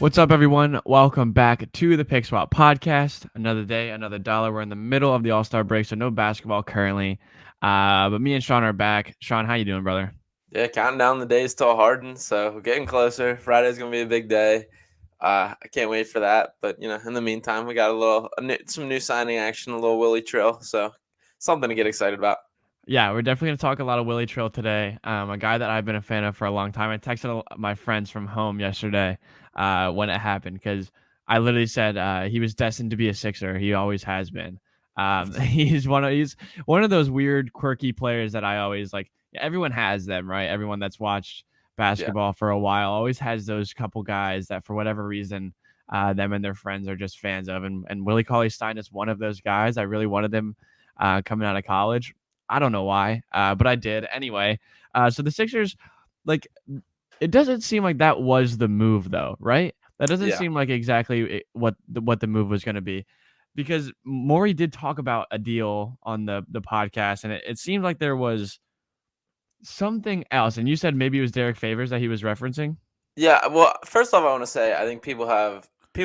What's up, everyone? Welcome back to the Pick Swap Podcast. Another day, another dollar. We're in the middle of the All-Star break, so no basketball currently. But me and Sean are back. Sean, how you doing, brother? Yeah, counting down the days till Harden, so we're getting closer. Friday's gonna be a big day. I can't wait for that. But in the meantime, we got some new signing action, a little Willie Trill, so something to get excited about. Yeah, we're definitely going to talk a lot of Willie Trill today. A guy that I've been a fan of for a long time. I texted my friends from home yesterday when it happened because I literally said he was destined to be a Sixer. He always has been. He's one of those weird, quirky players that I always like. Everyone has them, right? Everyone that's watched Yeah, basketball for a while always has those couple guys that, for whatever reason, them and their friends are just fans of. And Willie Cauley-Stein is one of those guys. I really wanted him coming out of college. I don't know why, but I did anyway. So the Sixers, like, it doesn't seem like that was the move, though, right? That doesn't yeah, seem like exactly what the move was going to be, because Maury did talk about a deal on the podcast, and it seemed like there was something else. And you said maybe it was Derek Favors that he was referencing. yeah. Well, first off, I want to say I think people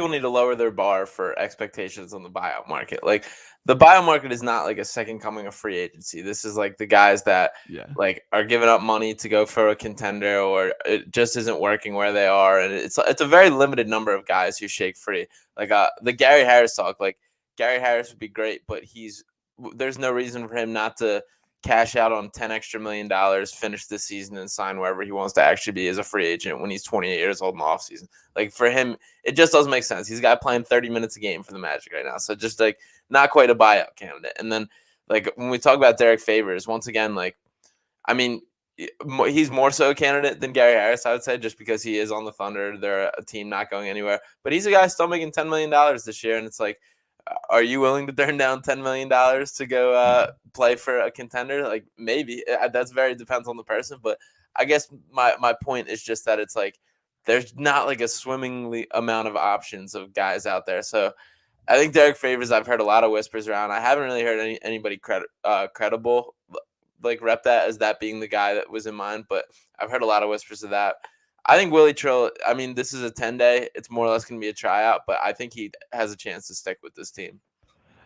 need to lower their bar for expectations on the buyout market. Like the buyout market is not like a second coming of free agency. This is like the guys that Yeah. like are giving up money to go for a contender, or it just isn't working where they are, and it's a very limited number of guys who shake free. Like the Gary Harris talk, like Gary Harris would be great, but there's no reason for him not to cash out on $10 extra million, finish this season, and sign wherever he wants to actually be as a free agent when he's 28 years old in the offseason. Like for him, it just doesn't make sense. He's got playing 30 minutes a game for the Magic right now. So just like not quite a buyout candidate. And then like when we talk about Derek Favors, once again, like I mean, he's more so a candidate than Gary Harris, I would say, just because he is on the Thunder. They're a team not going anywhere. But he's a guy still making $10 million this year, and it's like, are you willing to turn down $10 million to go play for a contender? Like maybe that's very depends on the person. But I guess my point is just that it's like there's not like a swimmingly amount of options of guys out there. So I think Derek Favors. I've heard a lot of whispers around. I haven't really heard anybody credible like rep that as that being the guy that was in mind, but I've heard a lot of whispers of that. I think Willie Trill, I mean, this is a 10-day. It's more or less going to be a tryout, but I think he has a chance to stick with this team.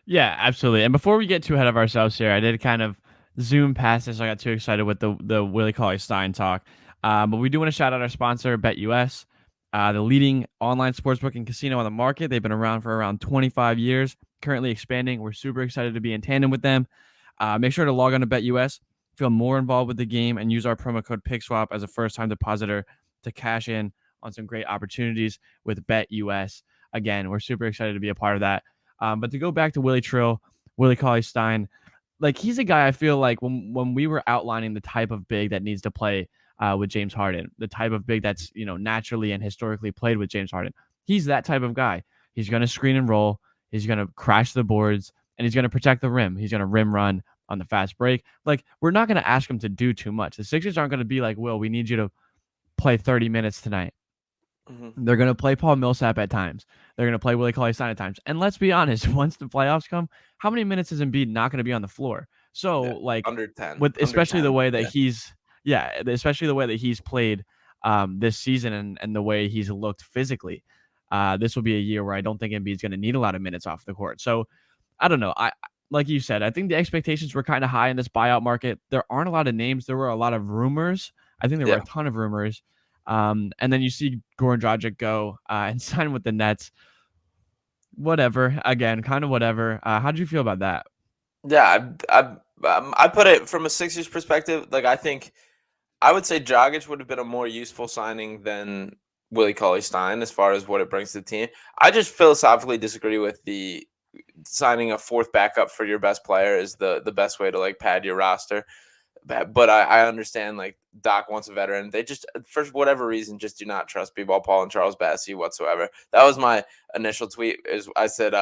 Yeah, absolutely. And before we get too ahead of ourselves here, I did kind of zoom past this. I got too excited with the Willie Cauley Stein talk. But we do want to shout out our sponsor, BetUS, the leading online sportsbook and casino on the market. They've been around for around 25 years, currently expanding. We're super excited to be in tandem with them. Make sure to log on to BetUS, feel more involved with the game, and use our promo code PICKSWAP as a first-time depositor to cash in on some great opportunities with BetUS. Again, we're super excited to be a part of that. But to go back to Willie Trill, Willie Cauley-Stein, like he's a guy I feel like when we were outlining the type of big that needs to play with James Harden, the type of big that's naturally and historically played with James Harden, he's that type of guy. He's going to screen and roll. He's going to crash the boards, and he's going to protect the rim. He's going to rim run on the fast break. Like we're not going to ask him to do too much. The Sixers aren't going to be like, Will, we need you to play 30 minutes tonight. Mm-hmm. They're going to play Paul Millsap at times. They're going to play Willie Cauley-Stein at times. And let's be honest, once the playoffs come, how many minutes is Embiid not going to be on the floor? So, Yeah, like, under 10, with under especially the 10. way that Yeah, especially the way that he's played this season and the way he's looked physically, this will be a year where I don't think Embiid's going to need a lot of minutes off the court. So, I don't know. Like you said, I think the expectations were kind of high in this buyout market. There aren't a lot of names. There were a lot of rumors. I think there were yeah. a ton of rumors. And then you see Goran Dragic go and sign with the Nets. Whatever. Again, kind of whatever. How did you feel about that? Yeah, I put it from a Sixers perspective. Like I think I would say Dragic would have been a more useful signing than Willie Cauley-Stein as far as what it brings to the team. I just philosophically disagree with the signing a fourth backup for your best player is the best way to like pad your roster. But I understand like Doc wants a veteran. They just for whatever reason just do not trust B-Ball Paul and Charles Bassey whatsoever. That was my initial tweet. Is I said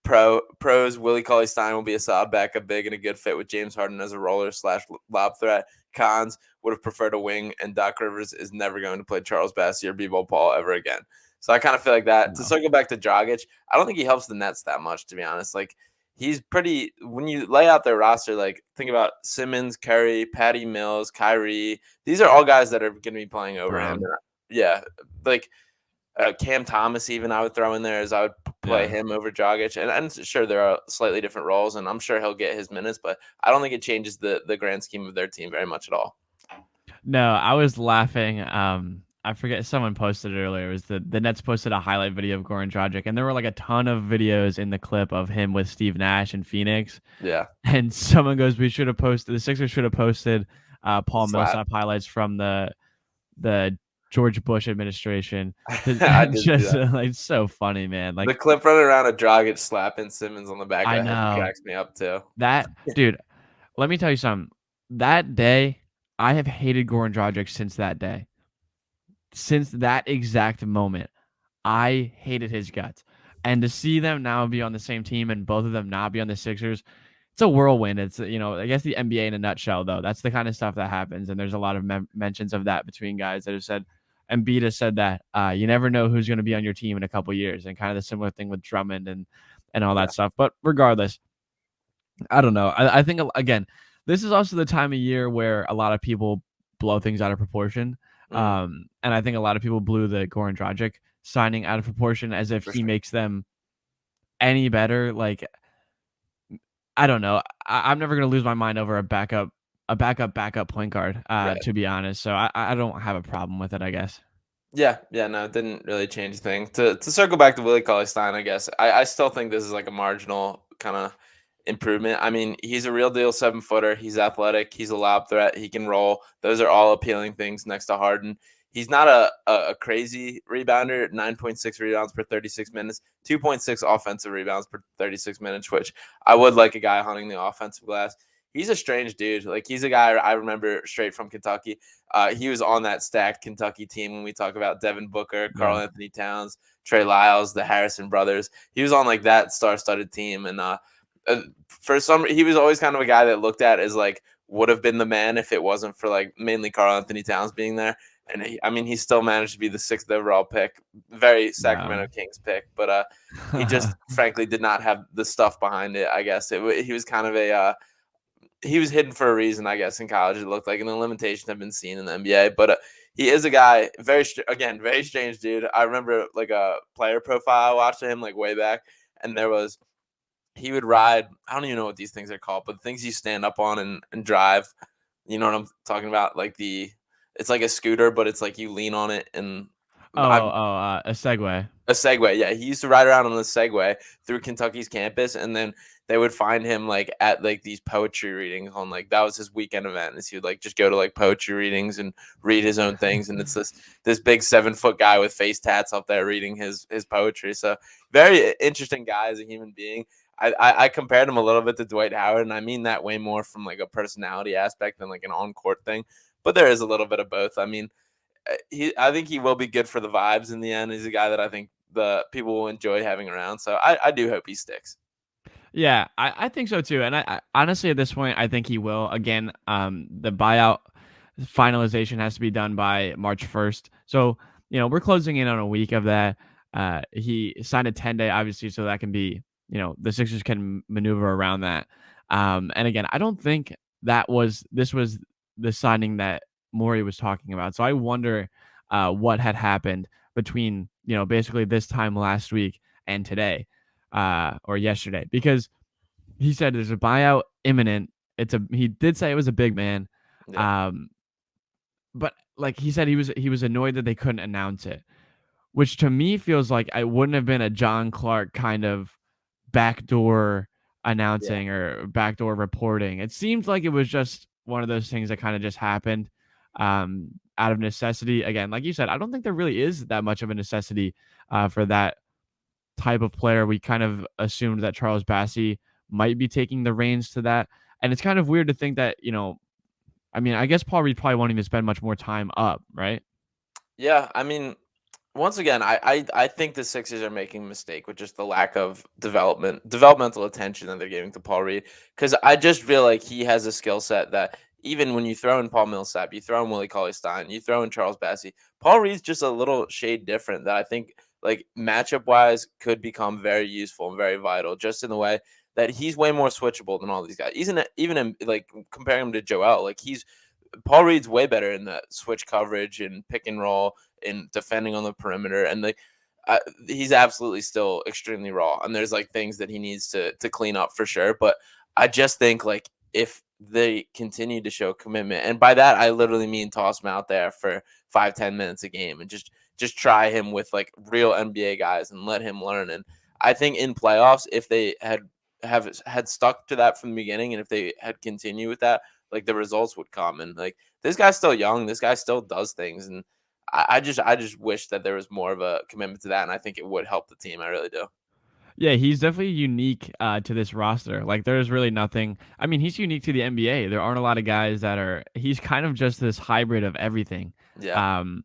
pros Willie Cauley-Stein will be a solid backup big and a good fit with James Harden as a roller slash lob threat. Cons would have preferred a wing, and Doc Rivers is never going to play Charles Bassey or B-Ball Paul ever again. So I kind of feel like that. To No. circle back to Dragic, I don't think he helps the Nets that much, to be honest. Like he's pretty when you lay out their roster, like think about Simmons, Curry, Patty Mills, Kyrie. These are all guys that are going to be playing over him. Brown. Yeah, like Cam Thomas, even I would throw in there as I would play Yeah. him over Dragic, and sure there are slightly different roles, and I'm sure he'll get his minutes, but I don't think it changes the grand scheme of their team very much at all. No, I was laughing. I forget someone posted it earlier. It was the Nets posted a highlight video of Goran Dragic, and there were like a ton of videos in the clip of him with Steve Nash in Phoenix. Yeah, And someone goes, "We should have posted. The Sixers should have posted Paul slap. Millsap highlights from the George Bush administration." I did see Just that. like so funny, man. The Like clip running around of Dragic slapping Simmons on the back of I the head know cracks me up too. that dude. Let me tell you something. That day, I have hated Goran Dragic since that day. Since that exact moment, I hated his guts. And to see them now be on the same team and both of them not be on the Sixers, it's a whirlwind. It's, I guess the NBA in a nutshell, though. That's the kind of stuff that happens. And there's a lot of mentions of that between guys that have said, Embiid has said that you never know who's going to be on your team in a couple years, and kind of the similar thing with Drummond and all Yeah. that stuff. But regardless, I don't know. I think, again, this is also the time of year where a lot of people blow things out of proportion. Mhm, And I think a lot of people blew the Goran Dragic signing out of proportion as if for he sure. makes them any better. Like, I don't know. I'm never gonna lose my mind over a backup point guard. Right. To be honest, so I don't have a problem with it. I guess. Yeah, yeah, no, it didn't really change a thing. To circle back to Willie Cauley-Stein, I guess I still think this is like a marginal kind of improvement. I mean, he's a real deal 7 footer. He's athletic. He's a lob threat. He can roll. Those are all appealing things next to Harden. He's not a crazy rebounder. 9.6 rebounds per 36 minutes. 2.6 offensive rebounds per 36 minutes, which I would like a guy hunting the offensive glass. He's a strange dude. Like he's a guy I remember straight from Kentucky. He was on that stacked Kentucky team when we talk about Devin Booker, Karl Yeah. Anthony Towns, Trey Lyles, the Harrison brothers. He was on like that star-studded team, and for some, he was always kind of a guy that looked at as like would have been the man if it wasn't for like mainly Karl Anthony Towns being there. And I mean, he still managed to be the 6th overall pick, very Wow. Sacramento Kings pick, but he just frankly did not have the stuff behind it. I guess he was kind of he was hidden for a reason, I guess, in college. It looked like, and the limitations have been seen in the NBA. But he is a guy, very strange dude. I remember like a player profile I watched of him like way back, and he would ride. I don't even know what these things are called, but things you stand up on and drive. You know what I'm talking about? Like it's like a scooter, but it's like you lean on it, and I'm A segue. a Segway, yeah. He used to ride around on the Segway through Kentucky's campus, and then they would find him like at like these poetry readings on like that was his weekend event. Is he would like just go to like poetry readings and read his own things, and it's this big 7 foot guy with face tats up there reading his poetry. So very interesting guy as a human being. I compared him a little bit to Dwight Howard, and I mean that way more from like a personality aspect than like an on court thing. But there is a little bit of both. I mean, I think he will be good for the vibes in the end. He's a guy that I think the people will enjoy having around. So I do hope he sticks. Yeah, I think so too. And I honestly at this point I think he will. Again, the buyout finalization has to be done by March 1st. So, we're closing in on a week of that. He signed a 10-day, obviously, so that can be, the Sixers can maneuver around that. And again, I don't think this was the signing that Morey was talking about. So I wonder what had happened between, basically this time last week and today, or yesterday, because he said there's a buyout imminent. He did say it was a big man. Yeah. Um, but like he said, he was annoyed that they couldn't announce it, which to me feels like it wouldn't have been a John Clark kind of backdoor Yeah. announcing or backdoor reporting. It seems like it was just one of those things that kind of just happened out of necessity. Again, like you said, I don't think there really is that much of a necessity for that type of player. We kind of assumed that Charles Bassey might be taking the reins to that. And it's kind of weird to think that, I mean, I guess Paul Reed probably won't even spend much more time up, right? Yeah. I mean, once again, I think the Sixers are making a mistake with just the lack of developmental attention that they're giving to Paul Reed. Because I just feel like he has a skill set that even when you throw in Paul Millsap, you throw in Willie Cauley-Stein, you throw in Charles Bassey, Paul Reed's just a little shade different that I think like matchup wise could become very useful and very vital, just in the way that he's way more switchable than all these guys. Even in, like comparing him to Joel, like Paul Reed's way better in the switch coverage and pick and roll. in defending on the perimeter, and like he's absolutely still extremely raw, and there's like things that he needs to clean up for sure. But I just think like if they continue to show commitment, and by that I literally mean toss him out there for 5-10 minutes a game and just try him with like real NBA guys and let him learn. And I think in playoffs, if they had stuck to that from the beginning, and if they had continued with that, like the results would come. And like this guy's still young, this guy still does things, and I just wish that there was more of a commitment to that, and I think it would help the team. I really do. Yeah, he's definitely unique to this roster. Like, there's really nothing. I mean, he's unique to the NBA. There aren't a lot of guys that are. He's kind of just this hybrid of everything. Yeah. Um,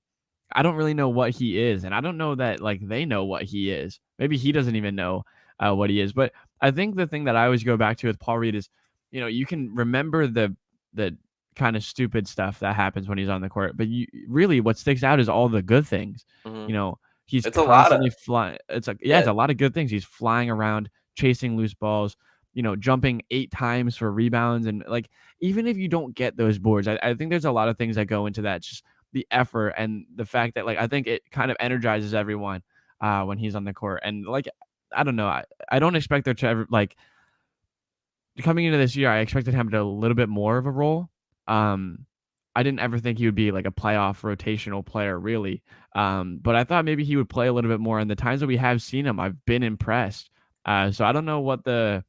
I don't really know what he is, and I don't know that like they know what he is. Maybe he doesn't even know what he is. But I think the thing that I always go back to with Paul Reed is, you can remember the kind of stupid stuff that happens when he's on the court, but you really what sticks out is all the good things. Hmm. You know, he's It's a lot of constantly flying. It's like yeah, it's yeah. a lot of good things. He's flying around, chasing loose balls. Jumping 8 times for rebounds, and like even if you don't get those boards, I think there's a lot of things that go into that. Just the effort and the fact that like I think it kind of energizes everyone when he's on the court. And like I don't know, I don't expect there to ever like coming into this year, I expected him to have a little bit more of a role. Um, I didn't ever think he would be like a playoff rotational player, really. But I thought maybe he would play a little bit more. And the times that we have seen him, I've been impressed. So I don't know what the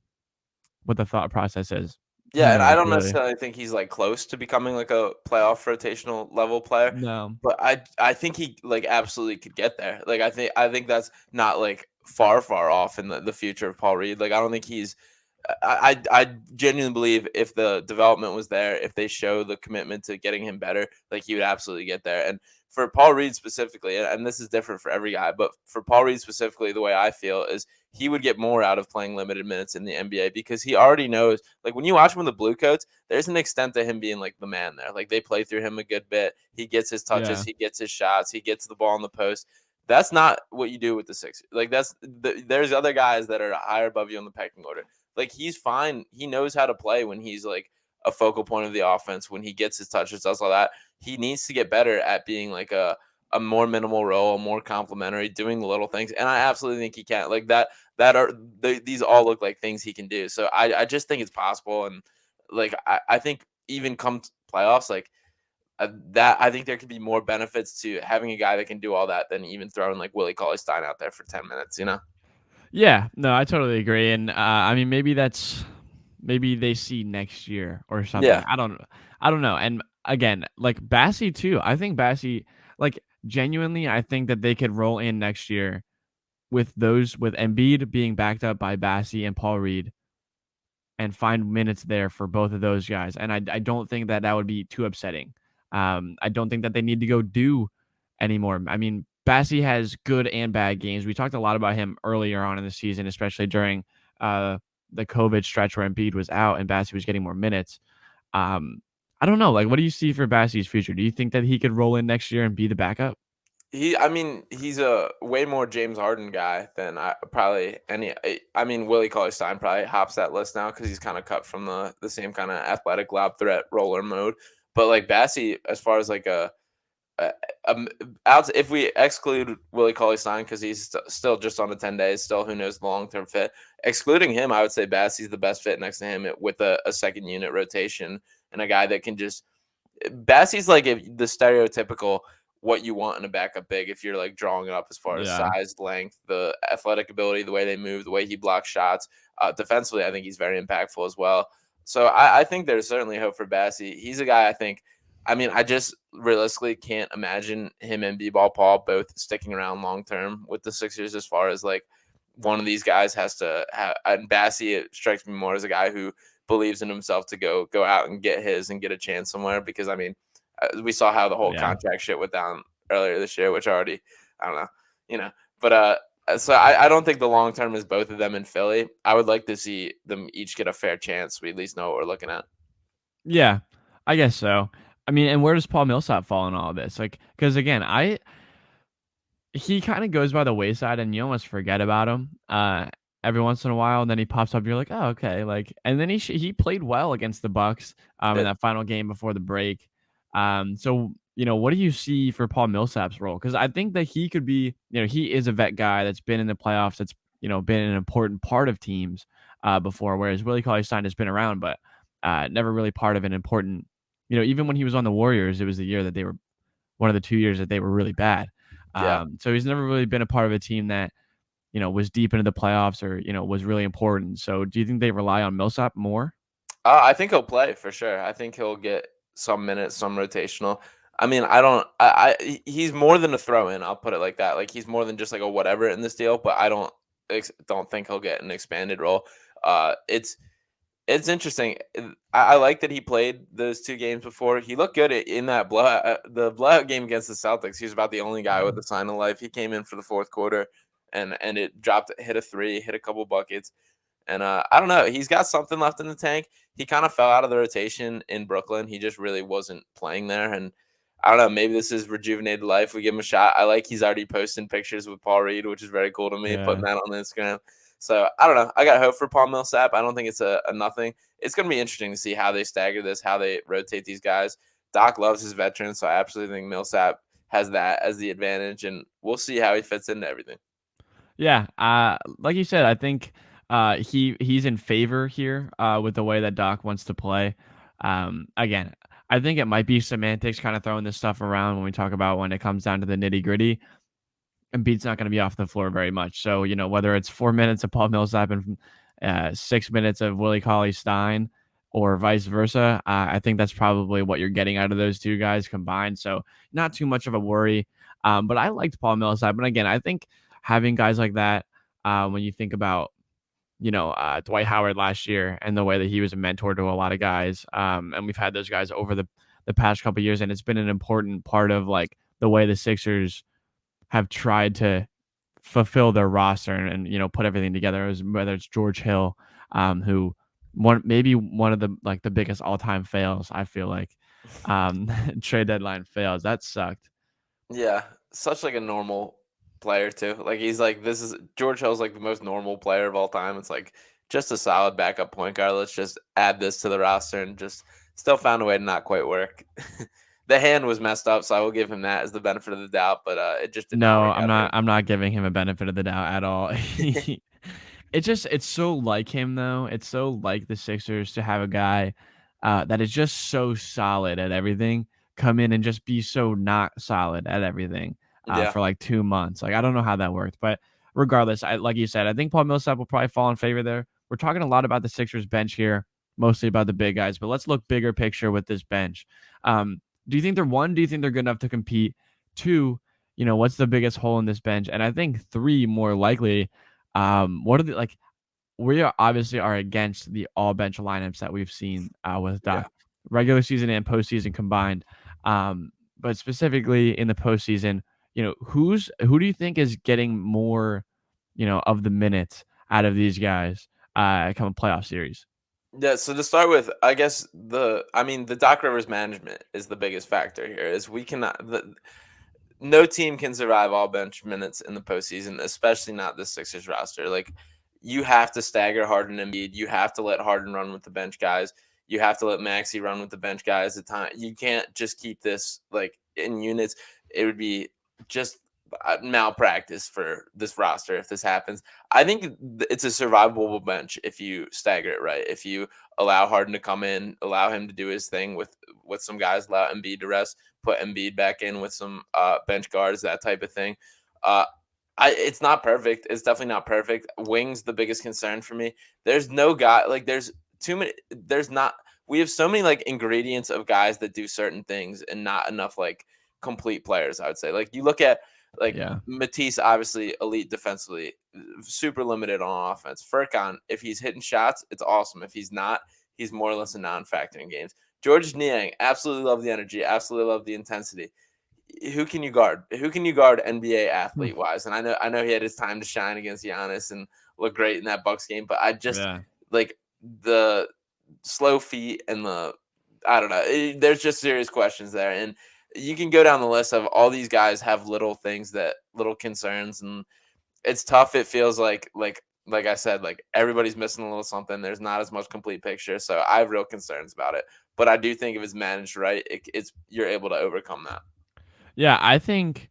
thought process is. Yeah, and I Like don't really, necessarily think he's like close to becoming like a playoff rotational level player, no. but I think he like absolutely could get there. Like I think that's not like far off in the future of Paul Reed. Like I don't think he's I genuinely believe if the development was there, if they show the commitment to getting him better, like he would absolutely get there. And for Paul Reed specifically, and this is different for every guy, but for Paul Reed specifically, the way I feel is he would get more out of playing limited minutes in the NBA because he already knows. Like when you watch him with the Blue Coats, there's an extent to him being like the man there. Like they play through him a good bit. He gets his touches, Yeah. he gets his shots, he gets the ball in the post. That's not what you do with the Sixers. Like there's other guys that are higher above you on the pecking order. Like he's fine. He knows how to play when he's like a focal point of the offense, when he gets his touches, does all that. He needs to get better at being like a more minimal role, a more complimentary, doing the little things. And I absolutely think he can. Like these all look like things he can do. So I just think it's possible. And like I think even come playoffs, like that I think there could be more benefits to having a guy that can do all that than even throwing like Willie Cauley-Stein out there for 10 minutes, you know? Yeah, no, I totally agree. And I mean, maybe they see next year or something. Yeah. I don't know. And again, like Bassie too. I think Bassie, like genuinely, I think that they could roll in next year with Embiid being backed up by Bassie and Paul Reed and find minutes there for both of those guys. And I don't think that would be too upsetting. I don't think that they need to go do anymore. I mean, Bassie has good and bad games. We talked a lot about him earlier on in the season, especially during the COVID stretch where Embiid was out and Bassie was getting more minutes. Um, I don't know. Like, what do you see for Bassie's future? Do you think that he could roll in next year and be the backup? I mean, he's a way more James Harden guy than I probably any. I mean, Willie Cauley-Stein probably hops that list now because he's kind of cut from the same kind of athletic lob threat roller mode. But like Bassie, as far as like a, out if we exclude Willie Cauley-Stein because he's still just on the 10 days, still who knows the long term fit. Excluding him, I would say Bassie's the best fit next to him with a second unit rotation and a guy that can just. Bassie's like if the stereotypical what you want in a backup big if you're like drawing it up as far as Yeah. size, length, the athletic ability, the way they move, the way he blocks shots. Defensively, I think he's very impactful as well. So I think there's certainly hope for Bassie. He's a guy I think. I mean, I just realistically can't imagine him and B-Ball Paul both sticking around long term with the Sixers as far as like one of these guys has to have. And Bassie, it strikes me more as a guy who believes in himself to go out and get his and get a chance somewhere because I mean we saw how the whole Yeah. contract shit went down earlier this year, which already I don't know, you know. But so I don't think the long term is both of them in Philly. I would like to see them each get a fair chance. We at least know what we're looking at. Yeah. I guess so. I mean, and where does Paul Millsap fall in all of this? Like, because again, he kind of goes by the wayside, and you almost forget about him every once in a while, and then he pops up. You're like, oh, okay, like, and then he played well against the Bucks in Did that final game before the break. So what do you see for Paul Millsap's role? Because I think that he could be, he is a vet guy that's been in the playoffs, that's, been an important part of teams before, whereas Willie Cauley-Stein has been around, but never really part of an important, even when he was on the Warriors, it was the year that they were one of the 2 years that they were really bad. Yeah. So he's never really been a part of a team that, was deep into the playoffs or, was really important. So do you think they rely on Millsap more? I think he'll play for sure. I think he'll get some minutes, some rotational. I mean, I don't. He's more than a throw in. I'll put it like that. Like he's more than just like a whatever in this deal. But I don't think he'll get an expanded role. It's interesting. I like that he played those 2 games before. He looked good in that blowout. The blowout game against the Celtics. He was about the only guy with a sign of life. He came in for the fourth quarter, and it dropped, hit a three, hit a couple buckets. And I don't know. He's got something left in the tank. He kind of fell out of the rotation in Brooklyn. He just really wasn't playing there. And I don't know. Maybe this is rejuvenated life. We give him a shot. I like he's already posting pictures with Paul Reed, which is very cool to me, putting Yeah. that on Instagram. So I don't know. I got hope for Paul Millsap. I don't think it's a nothing. It's going to be interesting to see how they stagger this, how they rotate these guys. Doc loves his veterans, so I absolutely think Millsap has that as the advantage, and we'll see how he fits into everything. Yeah, like you said, I think he's in favor here with the way that Doc wants to play. Again, I think it might be semantics, kind of throwing this stuff around when we talk about when it comes down to the nitty gritty. Embiid's not going to be off the floor very much. So, whether it's 4 minutes of Paul Millsap and 6 minutes of Willie Cauley-Stein or vice versa, I think that's probably what you're getting out of those two guys combined. So, not too much of a worry. But I liked Paul Millsap. And again, I think having guys like that, when you think about, Dwight Howard last year and the way that he was a mentor to a lot of guys, and we've had those guys over the past couple of years, and it's been an important part of like the way the Sixers have tried to fulfill their roster and put everything together. Whether it's George Hill, who maybe one of the biggest all time fails. I feel like trade deadline fails that sucked. Yeah, such like a normal player too. Like he's like this is George Hill's like the most normal player of all time. It's like just a solid backup point guard. Let's just add this to the roster and just still found a way to not quite work. The hand was messed up, so I will give him that as the benefit of the doubt, but it just did not No, work I'm out for not. him. I'm not giving him a benefit of the doubt at all. It's so like him though. It's so like the Sixers to have a guy that is just so solid at everything come in and just be so not solid at everything Yeah, for like 2 months. Like I don't know how that worked, but regardless, I like you said, I think Paul Millsap will probably fall in favor there. We're talking a lot about the Sixers bench here, mostly about the big guys, but let's look bigger picture with this bench. Do you think they're one? Do you think they're good enough to compete? Two, what's the biggest hole in this bench? And I think three, more likely, what are the like? We obviously are against the all bench lineups that we've seen with yeah. Doc, regular season and postseason combined. But specifically in the postseason, who do you think is getting more, of the minutes out of these guys come playoff series? Yeah, so to start with, I guess the Doc Rivers management is the biggest factor here. Is we cannot no team can survive all bench minutes in the postseason, especially not the Sixers roster. Like you have to stagger Harden and Embiid. You have to let Harden run with the bench guys. You have to let Maxey run with the bench guys at time. You can't just keep this like in units. It would be just malpractice for this roster if this happens. I think it's a survivable bench if you stagger it right. If you allow Harden to come in, allow him to do his thing with some guys, allow Embiid to rest, put Embiid back in with some bench guards, that type of thing. Uh, it's not perfect. It's definitely not perfect. Wings the biggest concern for me. There's no guy like there's too many. There's not. We have so many like ingredients of guys that do certain things and not enough like complete players. I would say like you look at like Yeah. Matisse, obviously elite defensively, super limited on offense. Furkan, if he's hitting shots, it's awesome. If he's not, he's more or less a non-factor in games. George Niang, absolutely love the energy, absolutely love the intensity. Who can you guard? Who can you guard NBA Hmm. athlete wise? And I know he had his time to shine against Giannis and look great in that Bucks game, but I just Yeah. like the slow feet and the I don't know. There's just serious questions there, and you can go down the list of all these guys have little things that little concerns, and it's tough. It feels like like I said, like everybody's missing a little something. There's not as much complete picture, so I have real concerns about it. But I do think if it's managed right, it's you're able to overcome that. Yeah, I think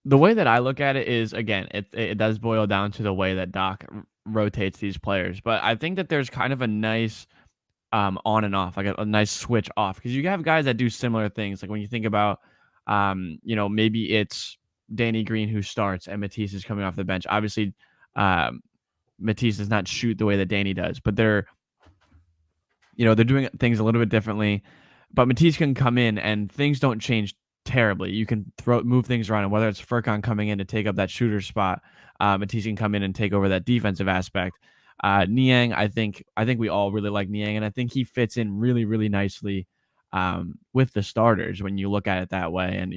the way that I look at it is, again, it does boil down to the way that Doc rotates these players. But I think that there's kind of a nice on and off, like a nice switch off, because you have guys that do similar things. Like when you think about, maybe it's Danny Green who starts and Matisse is coming off the bench. Obviously, um, Matisse does not shoot the way that Danny does, but they're doing things a little bit differently. But Matisse can come in and things don't change terribly. You can move things around, and whether it's Furkan coming in to take up that shooter spot, Matisse can come in and take over that defensive aspect. Niang, I think we all really like Niang, and I think he fits in really, really nicely with the starters when you look at it that way. And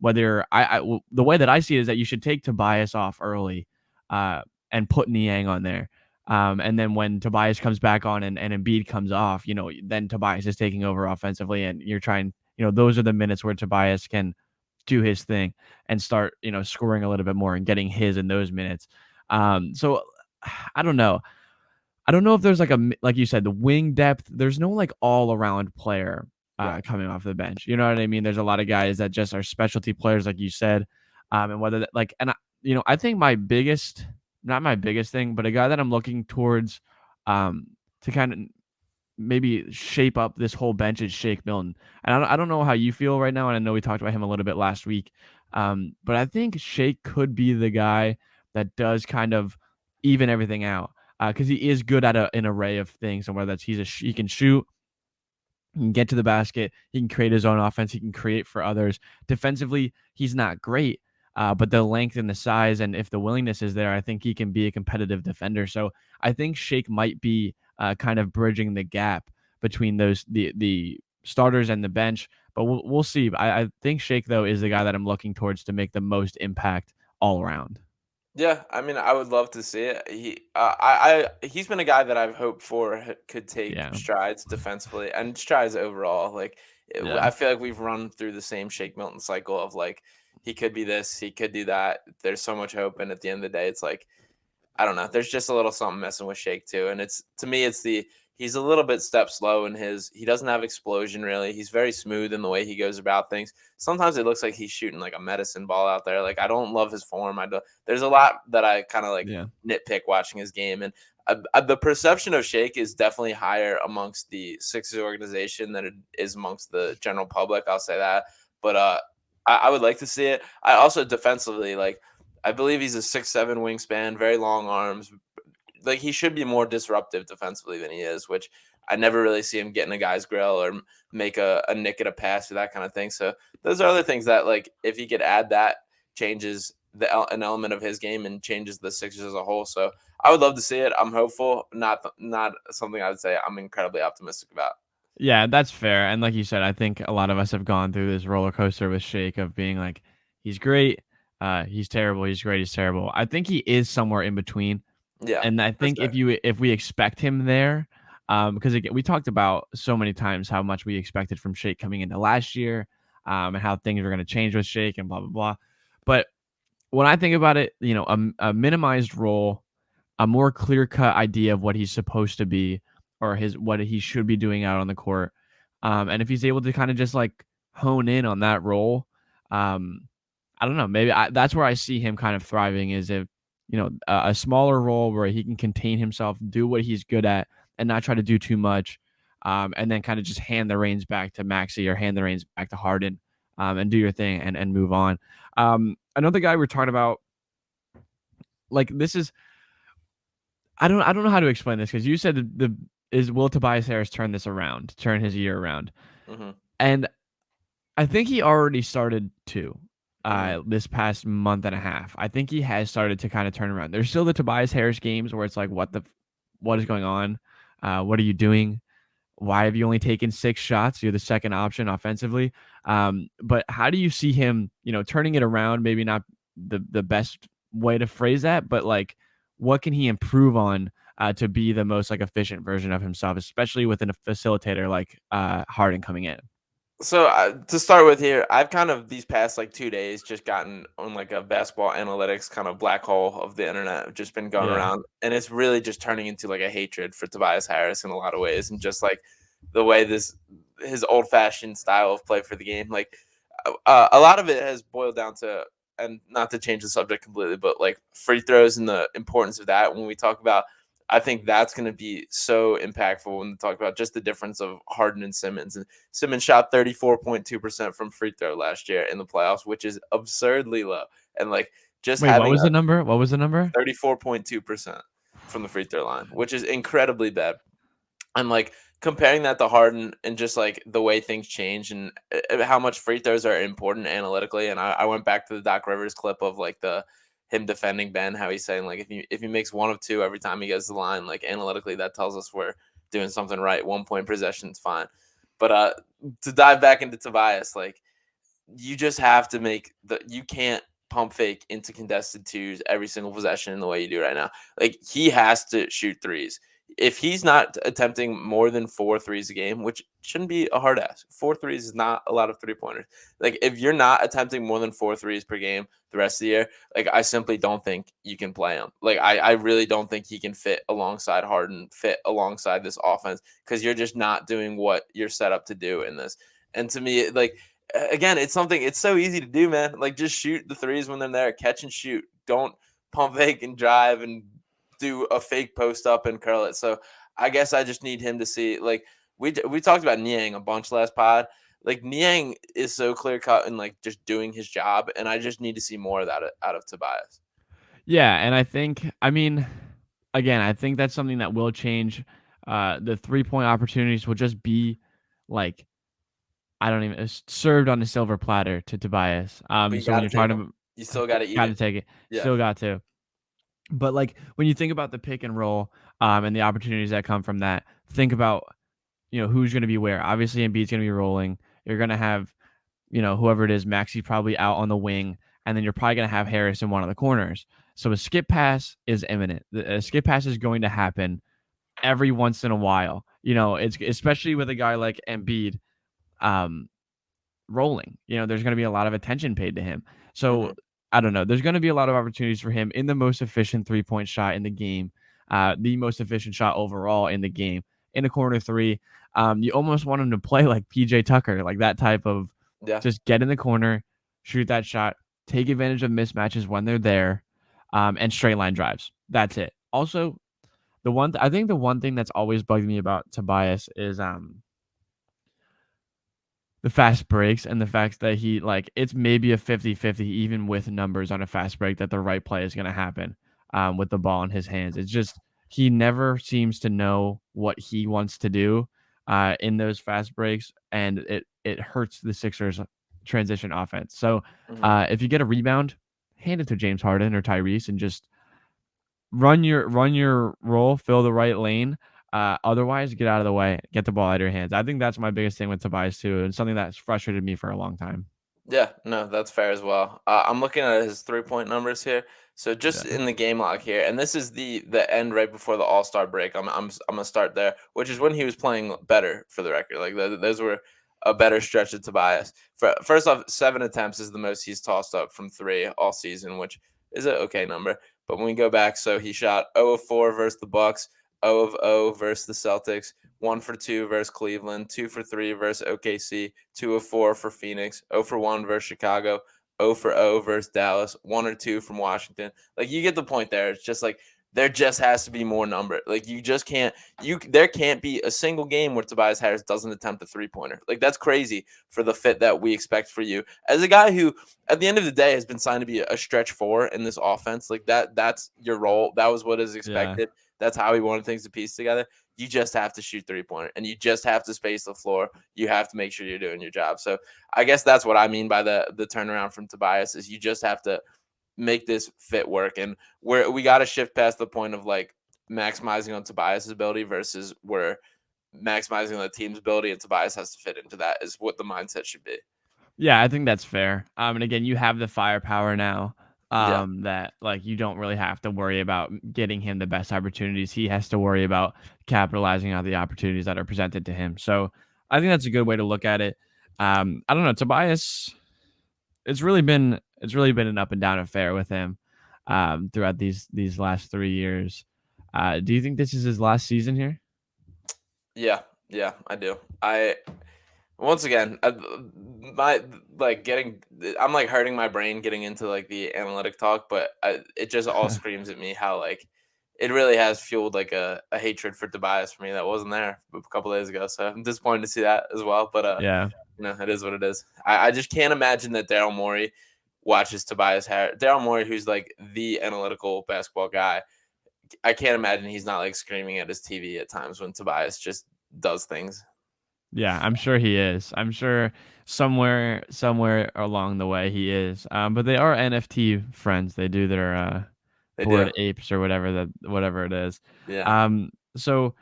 whether the way that I see it is that you should take Tobias off early, and put Niang on there. And then when Tobias comes back on and Embiid comes off, then Tobias is taking over offensively, and you're trying, those are the minutes where Tobias can do his thing and start, scoring a little bit more and getting his in those minutes. So I don't know. I don't know if there's like you said, the wing depth. There's no like all around player Right. coming off the bench. You know what I mean? There's a lot of guys that just are specialty players, like you said. And whether that like, and I think not my biggest thing, but a guy that I'm looking towards, to kind of maybe shape up this whole bench is Shake Milton. And I don't know how you feel right now, and I know we talked about him a little bit last week, but I think Shake could be the guy that does kind of even everything out, because he is good at an array of things, and whether that's he can shoot, he can get to the basket. He can create his own offense. He can create for others. Defensively, he's not great, but the length and the size, and if the willingness is there, I think he can be a competitive defender. So I think Shake might be kind of bridging the gap between the starters and the bench. But we'll see. I think Shake, though, is the guy that I'm looking towards to make the most impact all around. Yeah, I mean, I would love to see it. He's been a guy that I've hoped for could take Yeah. strides defensively and strides overall. Like, I Yeah. feel like we've run through the same Shake Milton cycle of like he could be this, he could do that. There's so much hope, and at the end of the day, it's like I don't know. There's just a little something messing with Shake too, and it's to me, it's the he's a little bit step slow in his. He doesn't have explosion really. He's very smooth in the way he goes about things. Sometimes it looks like he's shooting like a medicine ball out there. Like I don't love his form. I do. There's a lot that I kind of like Yeah. nitpick watching his game, and the perception of Shake is definitely higher amongst the Sixers organization than it is amongst the general public. I'll say that, but I would like to see it. I also defensively like. I believe he's a 6'7" wingspan, very long arms. Like he should be more disruptive defensively than he is, which I never really see him get in a guy's grill or make a nick at a pass or that kind of thing. So those are other things that like if he could add that changes an element of his game and changes the Sixers as a whole. So I would love to see it. I'm hopeful. Not something I would say I'm incredibly optimistic about. Yeah, that's fair. And like you said, I think a lot of us have gone through this roller coaster with Shake of being like, he's great, he's terrible, he's great, he's terrible. I think he is somewhere in between. Yeah, And I for think sure. if we expect him there, because again, we talked about so many times how much we expected from Shake coming into last year, and how things were going to change with Shake and blah blah blah. But when I think about it, a minimized role, a more clear cut idea of what he's supposed to be, or what he should be doing out on the court. And if he's able to kind of just like hone in on that role, um, I don't know, maybe that's where I see him kind of thriving, is if a smaller role where he can contain himself, do what he's good at, and not try to do too much, and then kind of just hand the reins back to Maxey or hand the reins back to Harden, and do your thing and move on. Another guy we're talking about, like this is I don't know how to explain this, because you said is will Tobias Harris turn this around, turn his year around, Hmm. and I think he already started to. Hmm. This past month and a half, I think he has started to kind of turn around. There's still the Tobias Harris games where it's like, what is going on? What are you doing? Why have you only taken 6 shots? You're the second option offensively. But how do you see him, turning it around? Maybe not the best way to phrase that, but like, what can he improve on to be the most like efficient version of himself, especially with a facilitator like Harden coming in? So to start with here, I've kind of these past like 2 days just gotten on like a basketball analytics kind of black hole of the internet. I've just been going Yeah. around, and it's really just turning into like a hatred for Tobias Harris in a lot of ways, and just like the way this his old fashioned style of play for the game. Like a lot of it has boiled down to, and not to change the subject completely, but like free throws and the importance of that when we talk about. I think that's going to be so impactful when we talk about just the difference of Harden and Simmons. And Simmons shot 34.2% from free throw last year in the playoffs, which is absurdly low. And like just Wait, what having was a the number? What was the number? 34.2% from the free throw line, which is incredibly bad. And like comparing that to Harden and just like the way things change and how much free throws are important analytically. And I went back to the Doc Rivers clip of like the him defending Ben, how he's saying like if he makes one of two every time he gets the line, like analytically that tells us we're doing something right. 1 point possession is fine. But to dive back into Tobias, like you just have to make you can't pump fake into contested twos every single possession in the way you do right now. Like he has to shoot threes. If he's not attempting more than 4 threes a game, which shouldn't be a hard ask, 4 threes is not a lot of 3 pointers. Like if you're not attempting more than 4 threes per game the rest of the year, like I simply don't think you can play him. Like I really don't think he can fit alongside Harden, fit alongside this offense because you're just not doing what you're set up to do in this. And to me, like again, it's something it's so easy to do, man. Like just shoot the threes when they're there, catch and shoot. Don't pump fake and drive and do a fake post up and curl it. So I guess I just need him to see like we talked about Niang a bunch last pod. Like Niang is so clear cut and like just doing his job, and I just need to see more of that out of Tobias. Yeah, and I mean, again, I think that's something that will change. The 3-point opportunities will just be like I don't even it's served on a silver platter to Tobias. But you So when got to you're take talking them. about, You still got to eat got to it. take it, Yeah. still got to. But like when you think about the pick and roll, and the opportunities that come from that, think about who's going to be where. Obviously, Embiid's going to be rolling. You're going to have whoever it is, Maxi probably out on the wing, and then you're probably going to have Harris in one of the corners. So a skip pass is imminent. A skip pass is going to happen every once in a while. It's especially with a guy like Embiid um, rolling. There's going to be a lot of attention paid to him. So Hmm. I don't know. There's going to be a lot of opportunities for him in the most efficient 3-point shot in the game, the most efficient shot overall in the game, in the corner three. You almost want him to play like PJ Tucker, like that type of Yeah. just get in the corner, shoot that shot, take advantage of mismatches when they're there, and straight line drives. That's it. Also, I think the one thing that's always bugged me about Tobias is the fast breaks and the fact that he like it's maybe a 50-50 even with numbers on a fast break that the right play is going to happen with the ball in his hands. It's just he never seems to know what he wants to do in those fast breaks, and it hurts the Sixers transition offense. So Hmm. if you get a rebound, hand it to James Harden or Tyrese and just run your roll, fill the right lane. Otherwise, get out of the way, get the ball out of your hands. I think that's my biggest thing with Tobias too, and something that's frustrated me for a long time. Yeah, no, that's fair as well. I'm looking at his 3 point numbers here. So just Yeah, in the game log here, and this is the end right before the All Star break. I'm gonna start there, which is when he was playing better for the record. Like those were a better stretch of Tobias. First off, 7 attempts is the most he's tossed up from three all season, which is an okay number. But when we go back, so he shot 0 of 4 versus the Bucks, 0 of 0 versus the Celtics, 1 for 2 versus Cleveland, 2 for 3 versus OKC, 2 of 4 for Phoenix, 0 for 1 versus Chicago, 0 for 0 versus Dallas, 1 or 2 from Washington. Like you get the point there. It's just like there just has to be more number. Like you just can't there can't be a single game where Tobias Harris doesn't attempt a 3 pointer. Like that's crazy for the fit that we expect for you. As a guy who at the end of the day has been signed to be a stretch four in this offense, like that's your role. That was what is yeah, expected. That's how he wanted things to piece together. You just have to shoot 3 pointer and you just have to space the floor. You have to make sure you're doing your job. So I guess that's what I mean by the turnaround from Tobias is you just have to make this fit work. And we got to shift past the point of like maximizing on Tobias's ability versus we're maximizing on the team's ability, and Tobias has to fit into that is what the mindset should be. yeah. I think that's fair. And again, you have the firepower now. Yeah. That like you don't really have to worry about getting him the best opportunities. He has to worry about capitalizing on the opportunities that are presented to him. So I think that's a good way to look at it. I don't know, Tobias. It's really been an up and down affair with him throughout these last 3 years. Do you think this is his last season here? Yeah, yeah, I do. I Once again, my like getting I'm like hurting my brain getting into like the analytic talk, but it just all screams at me how like it really has fueled like a hatred for Tobias for me that wasn't there a couple days ago. So I'm disappointed to see that as well. But Yeah. it is what it is. I just can't imagine that Daryl Morey watches Tobias Harris. Daryl Morey, who's like the analytical basketball guy, I can't imagine he's not like screaming at his TV at times when Tobias just does things. Yeah, I'm sure he is. I'm sure somewhere along the way he is. But they are NFT friends. They do their They do. board apes or whatever it is. Yeah. So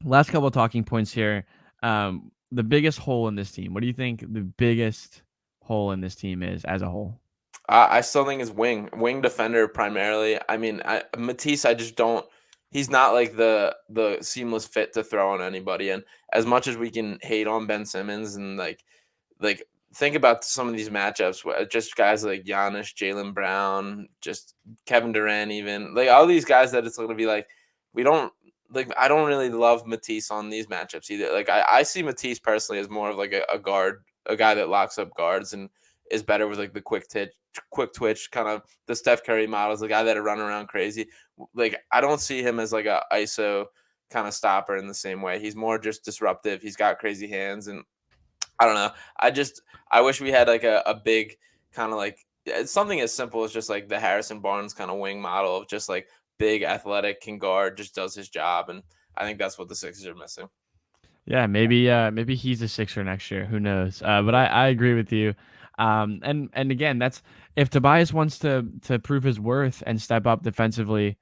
last couple of talking points here. The biggest hole in this team. What do you think the biggest hole in this team is as a whole? I still think is wing defender primarily. I mean, Matisse, I just don't. He's not like the seamless fit to throw on anybody. And as much as we can hate on Ben Simmons and like think about some of these matchups, where just guys like Giannis, Jalen Brown, just Kevin Durant, even like all these guys that it's going to be like we don't like. I don't really love Matisse on these matchups either. Like I see Matisse personally as more of like a guard, a guy that locks up guards and is better with like the quick twitch, kind of the Steph Curry models, the guy that run around crazy. Like I don't see him as like a ISO kind of stopper in the same way. He's more just disruptive. He's got crazy hands, and I don't know. I wish we had like a big kind of like it's something as simple as just like the Harrison Barnes kind of wing model of just like big athletic can guard, just does his job, and I think that's what the Sixers are missing. Yeah, maybe he's a Sixer next year. Who knows? But I agree with you. And again, that's if Tobias wants to prove his worth and step up defensively,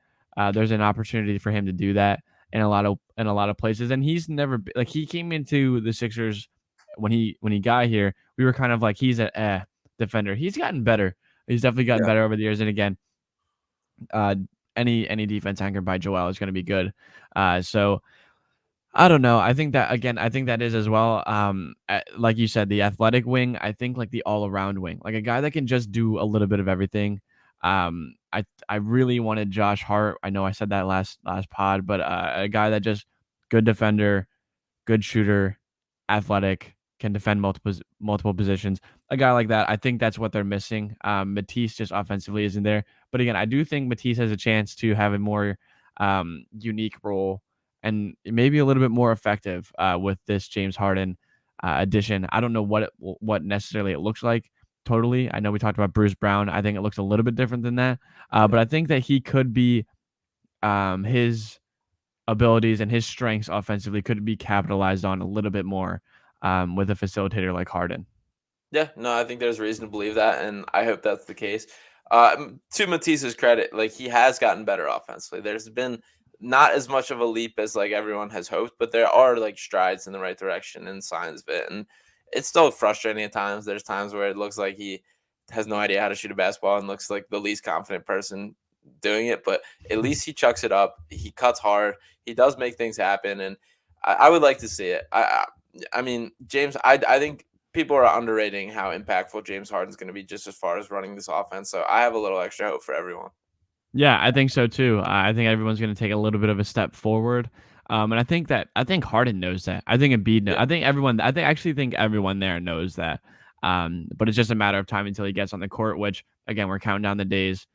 there's an opportunity for him to do that in a lot of places. And he's never like he came into the Sixers when he got here. We were kind of like he's a defender. He's gotten better. He's definitely gotten Yeah, better over the years. And again, uh, any defense anchored by Joel is going to be good. So I don't know. I think that again, I think that is as well. Like you said, the athletic wing. I think like the all around wing, like a guy that can just do a little bit of everything. I really wanted Josh Hart. I know I said that last pod, but a guy that just good defender, good shooter, athletic, can defend multiple positions. A guy like that, I think that's what they're missing. Matisse just offensively isn't there. But again, I do think Matisse has a chance to have a more unique role and maybe a little bit more effective with this James Harden addition. I don't know what necessarily it looks like totally. I know we talked about Bruce Brown. I think it looks a little bit different than that. But I think that he could be his abilities and his strengths offensively could be capitalized on a little bit more with a facilitator like Harden. yeah. No, I think there's reason to believe that, and I hope that's the case. To Matisse's credit, like he has gotten better offensively. There's been not as much of a leap as like everyone has hoped, but there are like strides in the right direction and signs of it. And it's still frustrating at times. There's times where it looks like he has no idea how to shoot a basketball and looks like the least confident person doing it. But at least he chucks it up. He cuts hard. He does make things happen, and I would like to see it. I mean, James. I think people are underrating how impactful James Harden's going to be just as far as running this offense. So I have a little extra hope for everyone. Yeah, I think so too. I think everyone's going to take a little bit of a step forward. And I think Harden knows that. I think Embiid knows. Yeah. I actually think everyone there knows that. But it's just a matter of time until he gets on the court, which again, we're counting down the days,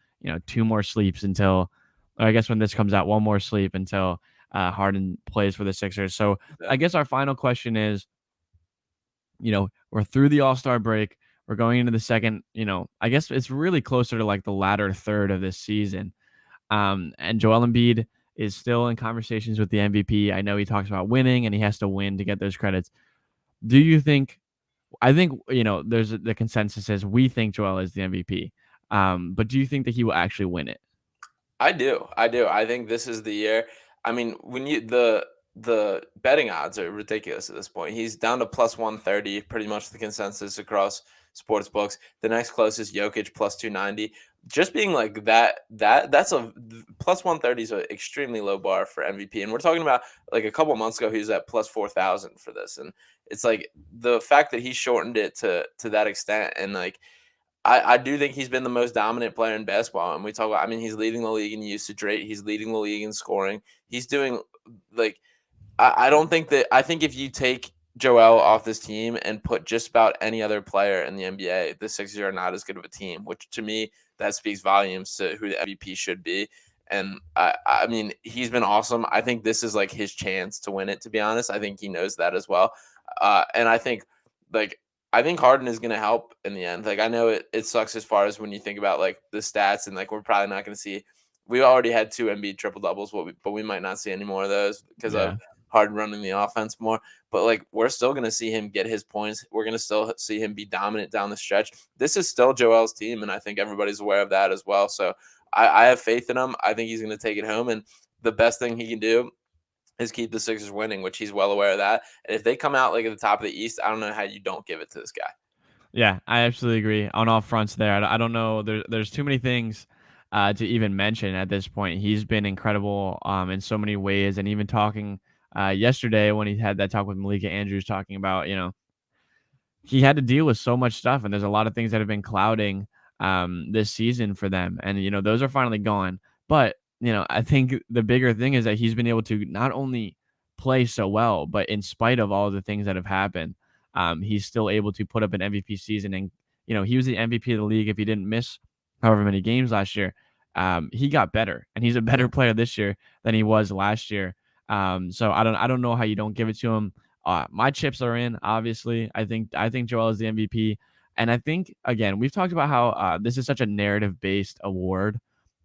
two more sleeps until, or I guess when this comes out, one more sleep until Harden plays for the Sixers. So Yeah. I guess our final question is, we're through the All-Star break. We're going into the second, I guess it's really closer to like the latter third of this season. And Joel Embiid is still in conversations with the MVP. I know he talks about winning and he has to win to get those credits. Do you think, I think, there's the consensus is we think Joel is the MVP. But do you think that he will actually win it? I do. I do. I think this is the year. I mean, when you the betting odds are ridiculous at this point. He's down to plus 130, pretty much the consensus across sports books. The next closest Jokic plus 290. just being like that's a plus 130 is an extremely low bar for MVP. And we're talking about like a couple months ago, he was at plus 4,000 for this. And it's like the fact that he shortened it to that extent. And like, I do think he's been the most dominant player in basketball. And we talk about, I mean, he's leading the league in usage rate. He's leading the league in scoring. He's doing like, I don't think that, I think if you take Joel off this team and put just about any other player in the NBA, the Sixers are not as good of a team, which to me, that speaks volumes to who the MVP should be. And I mean, he's been awesome. I think this is like his chance to win it, to be honest. I think he knows that as well. And I think like, I think Harden is going to help in the end. Like, I know it sucks as far as when you think about like the stats and like, we're probably not going to see, we already had two Embiid triple doubles, but we might not see any more of those because of Yeah. Harden running the offense more. But like, we're still going to see him get his points. We're going to still see him be dominant down the stretch. This is still Joel's team, and I think everybody's aware of that as well. So I have faith in him. I think he's going to take it home, and the best thing he can do is keep the Sixers winning, which he's well aware of that. And if they come out like at the top of the East, I don't know how you don't give it to this guy. Yeah, I absolutely agree on all fronts there. I don't know. There's too many things to even mention at this point. He's been incredible in so many ways, and even talking yesterday when he had that talk with Malika Andrews, talking about he had to deal with so much stuff, and there's a lot of things that have been clouding this season for them, and those are finally gone. But I think the bigger thing is that he's been able to not only play so well, but in spite of all the things that have happened, he's still able to put up an MVP season. And he was the MVP of the league. If he didn't miss however many games last year, he got better, and he's a better player this year than he was last year. So I don't know how you don't give it to him. My chips are in. Obviously, I think Joel is the MVP, and I think again we've talked about how this is such a narrative based award,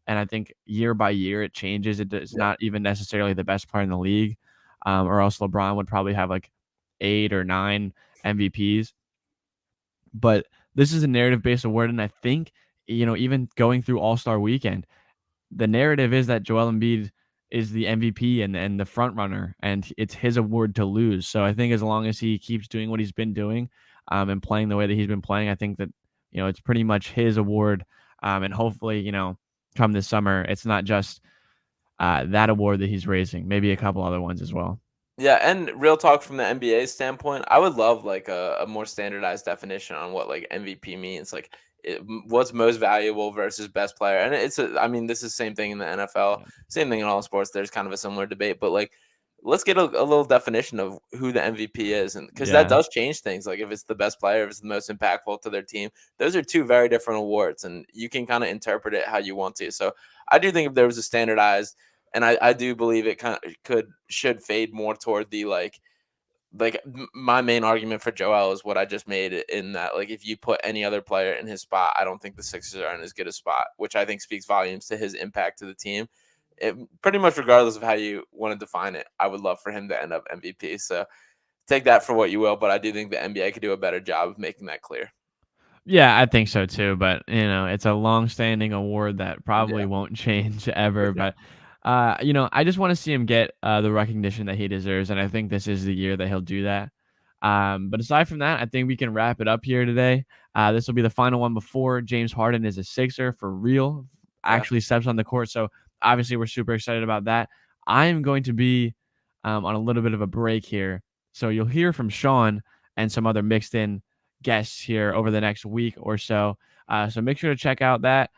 and I think year by year it changes. It's Yeah. not even necessarily the best player in the league, or else LeBron would probably have like 8 or 9 MVPs. But this is a narrative based award, and I think even going through All Star Weekend, the narrative is that Joel Embiid is the MVP and the front runner, and it's his award to lose. So I think as long as he keeps doing what he's been doing, and playing the way that he's been playing, I think that it's pretty much his award. And hopefully, come this summer, it's not just that award that he's raising, maybe a couple other ones as well. Yeah, and real talk from the NBA standpoint, I would love like a more standardized definition on what like MVP means, like what's most valuable versus best player. And I mean, this is same thing in the NFL, Yeah. same thing in all sports. There's kind of a similar debate, but like let's get a little definition of who the MVP is, and because that Yeah. does change things. Like if it's the best player, if it's the most impactful to their team, those are two very different awards, and you can kind of interpret it how you want to. So I do think if there was a standardized, and I do believe it kind of should fade more toward the my main argument for Joel is what I just made in that like if you put any other player in his spot, I don't think the Sixers are in as good a spot, which I think speaks volumes to his impact to the team. Pretty much regardless of how you want to define it, I would love for him to end up MVP. So take that for what you will, but I do think the NBA could do a better job of making that clear. Yeah, I think so too. But it's a long-standing award that probably Yeah, won't change for ever. sure. But I just want to see him get the recognition that he deserves, and I think this is the year that he'll do that. But aside from that, I think we can wrap it up here today. This will be the final one before James Harden is a Sixer for real, Yeah. actually steps on the court. So obviously, we're super excited about that. I'm going to be on a little bit of a break here, so you'll hear from Sean and some other mixed in guests here over the next week or so. So make sure to check out that.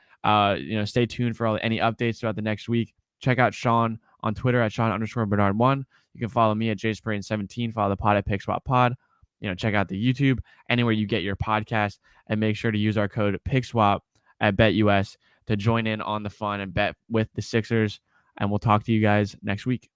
Stay tuned for any updates throughout the next week. Check out Sean on Twitter at Sean_Bernard1. You can follow me at JSprain17. Follow the pod at PickSwapPod. Check out the YouTube, anywhere you get your podcast, and make sure to use our code PickSwap at BetUS to join in on the fun and bet with the Sixers. And we'll talk to you guys next week.